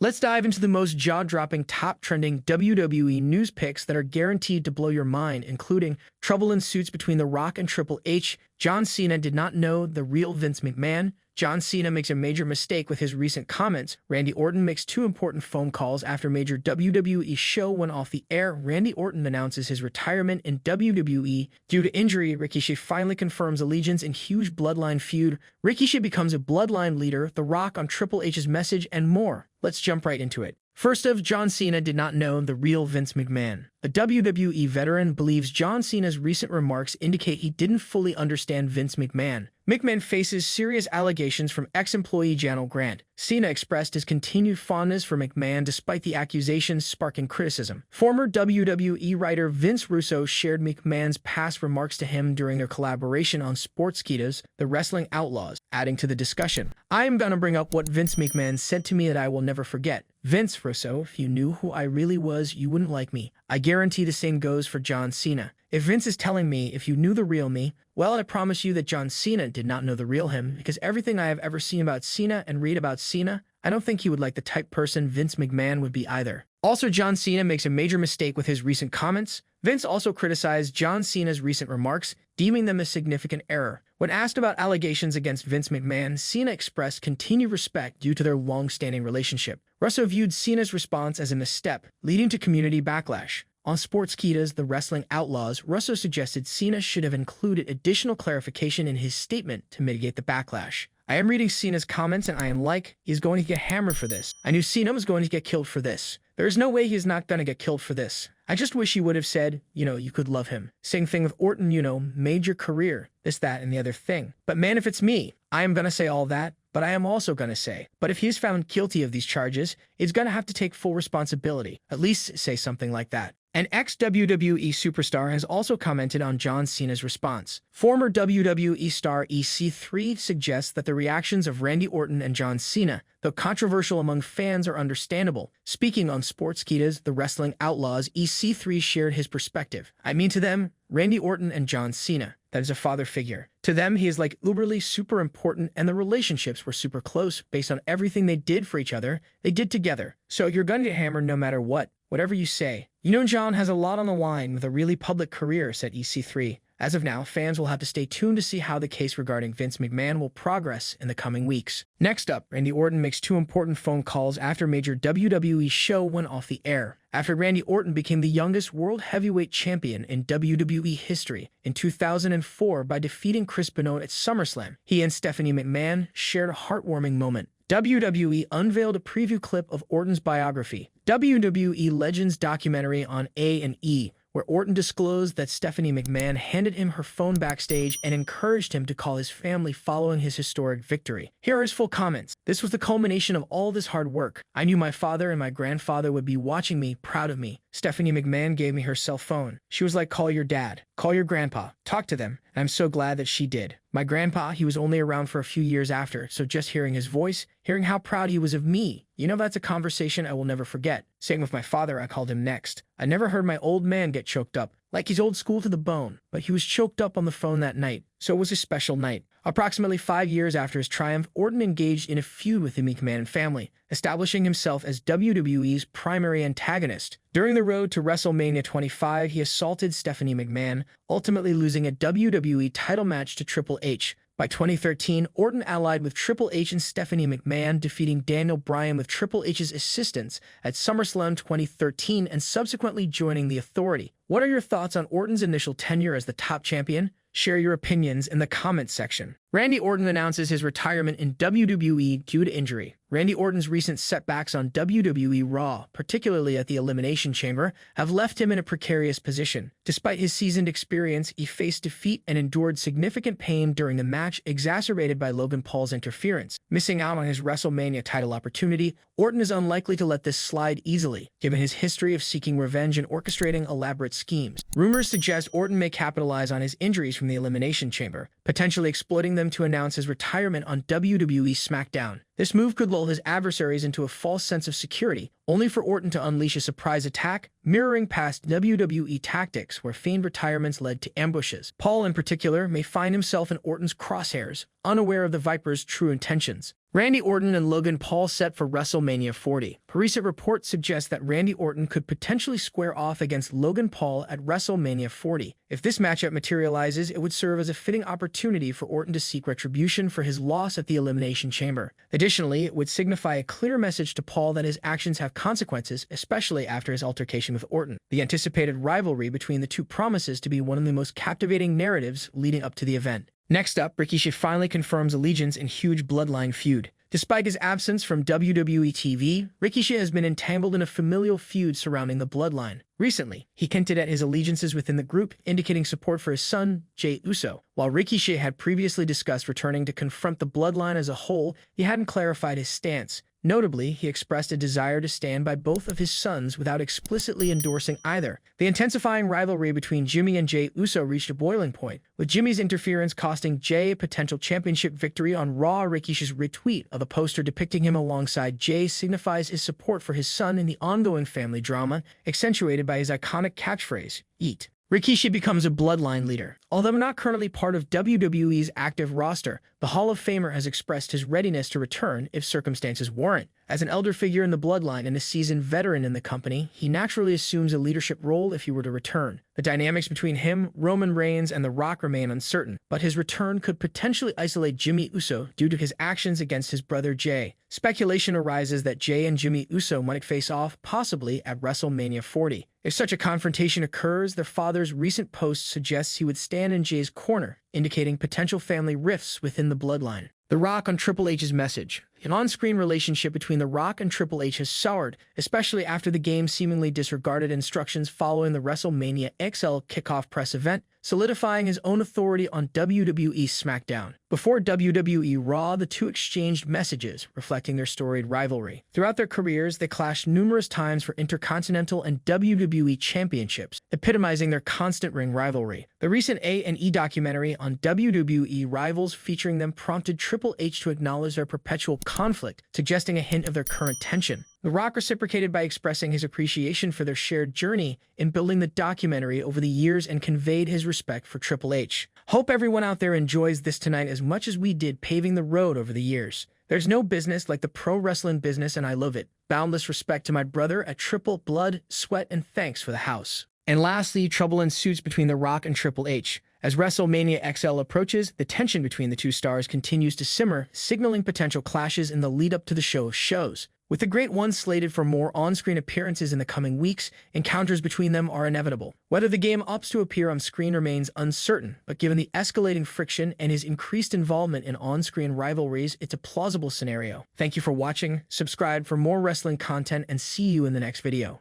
Let's dive into the most jaw-dropping, top-trending WWE news picks that are guaranteed to blow your mind, including trouble ensues between The Rock and Triple H, John Cena did not know the real Vince McMahon, John Cena makes a major mistake with his recent comments, Randy Orton makes two important phone calls after major WWE show went off the air, Randy Orton announces his retirement in WWE due to injury, Rikishi finally confirms allegiance in huge Bloodline feud, Rikishi becomes a Bloodline leader, The Rock on Triple H's message, and more. Let's jump right into it. First off, John Cena did not know the real Vince McMahon. A WWE veteran believes John Cena's recent remarks indicate he didn't fully understand Vince McMahon. McMahon faces serious allegations from ex-employee Janelle Grant. Cena expressed his continued fondness for McMahon despite the accusations sparking criticism. Former WWE writer Vince Russo shared McMahon's past remarks to him during their collaboration on Sportskeeda's The Wrestling Outlaws, adding to the discussion. I am gonna bring up what Vince McMahon said to me that I will never forget. Vince, Russo, if you knew who I really was, you wouldn't like me. I guarantee the same goes for John Cena. If Vince is telling me if you knew the real me, well, I promise you that John Cena did not know the real him, because everything I have ever seen about Cena and read about Cena, I don't think he would like the type person Vince McMahon would be either. Also, John Cena makes a major mistake with his recent comments. Vince also criticized John Cena's recent remarks, deeming them a significant error. When asked about allegations against Vince McMahon, Cena expressed continued respect due to their long-standing relationship. Russo viewed Cena's response as a misstep, leading to community backlash. On Sportskeeda's The Wrestling Outlaws, Russo suggested Cena should have included additional clarification in his statement to mitigate the backlash. I am reading Cena's comments and I am like, he's going to get hammered for this. I knew Cena was going to get killed for this. There is no way he's not going to get killed for this. I just wish he would have said, you could love him. Same thing with Orton, made your career, this, that, and the other thing. But man, if it's me, I am going to say all that, but I am also going to say, but if he's found guilty of these charges, he's going to have to take full responsibility. At least say something like that. An ex-WWE superstar has also commented on John Cena's response. Former WWE star EC3 suggests that the reactions of Randy Orton and John Cena, though controversial among fans, are understandable. Speaking on Sportskeeda's The Wrestling Outlaws, EC3 shared his perspective. I mean, to them, Randy Orton and John Cena, that is a father figure. To them, he is like uberly super important, and the relationships were super close based on everything they did for each other, they did together. So you're gonna get hammered no matter what, whatever you say. John has a lot on the line with a really public career, said EC3. As of now, fans will have to stay tuned to see how the case regarding Vince McMahon will progress in the coming weeks. Next up, Randy Orton makes two important phone calls after major WWE show went off the air. After Randy Orton became the youngest World Heavyweight Champion in WWE history in 2004 by defeating Chris Benoit at SummerSlam, he and Stephanie McMahon shared a heartwarming moment. WWE unveiled a preview clip of Orton's biography, WWE Legends documentary on A&E, where Orton disclosed that Stephanie McMahon handed him her phone backstage and encouraged him to call his family following his historic victory. Here are his full comments. This was the culmination of all this hard work. I knew my father and my grandfather would be watching me, proud of me. Stephanie McMahon gave me her cell phone. She was like, call your dad, call your grandpa, talk to them, and I'm so glad that she did. My grandpa, he was only around for a few years after, so just hearing his voice, hearing how proud he was of me, that's a conversation I will never forget. Same with my father, I called him next. I never heard my old man get choked up, like he's old school to the bone, but he was choked up on the phone that night, so it was a special night. Approximately 5 years after his triumph, Orton engaged in a feud with the McMahon family, establishing himself as WWE's primary antagonist. During the road to WrestleMania 25, he assaulted Stephanie McMahon, ultimately losing a WWE title match to Triple H. By 2013, Orton allied with Triple H and Stephanie McMahon, defeating Daniel Bryan with Triple H's assistance at SummerSlam 2013 and subsequently joining the Authority. What are your thoughts on Orton's initial tenure as the top champion? Share your opinions in the comments section. Randy Orton announces his retirement in WWE due to injury. Randy Orton's recent setbacks on WWE Raw, particularly at the Elimination Chamber, have left him in a precarious position. Despite his seasoned experience, he faced defeat and endured significant pain during the match, exacerbated by Logan Paul's interference. Missing out on his WrestleMania title opportunity, Orton is unlikely to let this slide easily, given his history of seeking revenge and orchestrating elaborate schemes. Rumors suggest Orton may capitalize on his injuries from the Elimination Chamber, potentially exploiting them to announce his retirement on WWE SmackDown. This move could lull his adversaries into a false sense of security, only for Orton to unleash a surprise attack, mirroring past WWE tactics where feigned retirements led to ambushes. Paul, in particular, may find himself in Orton's crosshairs, unaware of the Viper's true intentions. Randy Orton and Logan Paul set for WrestleMania 40. A recent report suggests that Randy Orton could potentially square off against Logan Paul at WrestleMania 40. If this matchup materializes, it would serve as a fitting opportunity for Orton to seek retribution for his loss at the Elimination Chamber. Additionally, it would signify a clear message to Paul that his actions have consequences, especially after his altercation with Orton. The anticipated rivalry between the two promises to be one of the most captivating narratives leading up to the event. Next up, Rikishi finally confirms allegiance in huge Bloodline feud. Despite his absence from WWE TV, Rikishi has been entangled in a familial feud surrounding the Bloodline. Recently, he hinted at his allegiances within the group, indicating support for his son, Jey Uso. While Rikishi had previously discussed returning to confront the Bloodline as a whole, he hadn't clarified his stance. Notably, he expressed a desire to stand by both of his sons without explicitly endorsing either. The intensifying rivalry between Jimmy and Jey Uso reached a boiling point, with Jimmy's interference costing Jey a potential championship victory on Raw. Rikishi's retweet of a poster depicting him alongside Jey signifies his support for his son in the ongoing family drama, accentuated by his iconic catchphrase, "Eat." Rikishi becomes a Bloodline leader. Although not currently part of WWE's active roster, the Hall of Famer has expressed his readiness to return if circumstances warrant. As an elder figure in the Bloodline and a seasoned veteran in the company, he naturally assumes a leadership role if he were to return. The dynamics between him, Roman Reigns, and The Rock remain uncertain, but his return could potentially isolate Jimmy Uso due to his actions against his brother Jey. Speculation arises that Jey and Jimmy Uso might face off, possibly at WrestleMania 40. If such a confrontation occurs, their father's recent post suggests he would stand in Jey's corner, indicating potential family rifts within the Bloodline. The Rock on Triple H's message. An on-screen relationship between The Rock and Triple H has soured, especially after the game seemingly disregarded instructions following the WrestleMania XL kickoff press event, solidifying his own authority on WWE SmackDown. Before WWE Raw, the two exchanged messages, reflecting their storied rivalry. Throughout their careers, they clashed numerous times for Intercontinental and WWE championships, epitomizing their constant ring rivalry. The recent A&E documentary on WWE rivals featuring them prompted Triple H to acknowledge their perpetual conflict, suggesting a hint of their current tension. The Rock reciprocated by expressing his appreciation for their shared journey in building the documentary over the years and conveyed his respect for Triple H. Hope everyone out there enjoys this tonight as much as we did paving the road over the years. There's no business like the pro wrestling business, and I love it. Boundless respect to my brother at Triple Blood, Sweat, and thanks for the house. And lastly, trouble ensues between The Rock and Triple H. As WrestleMania XL approaches, the tension between the two stars continues to simmer, signaling potential clashes in the lead-up to the show's shows. With the Great One slated for more on-screen appearances in the coming weeks, encounters between them are inevitable. Whether the game opts to appear on screen remains uncertain, but given the escalating friction and his increased involvement in on-screen rivalries, it's a plausible scenario. Thank you for watching, subscribe for more wrestling content, and see you in the next video.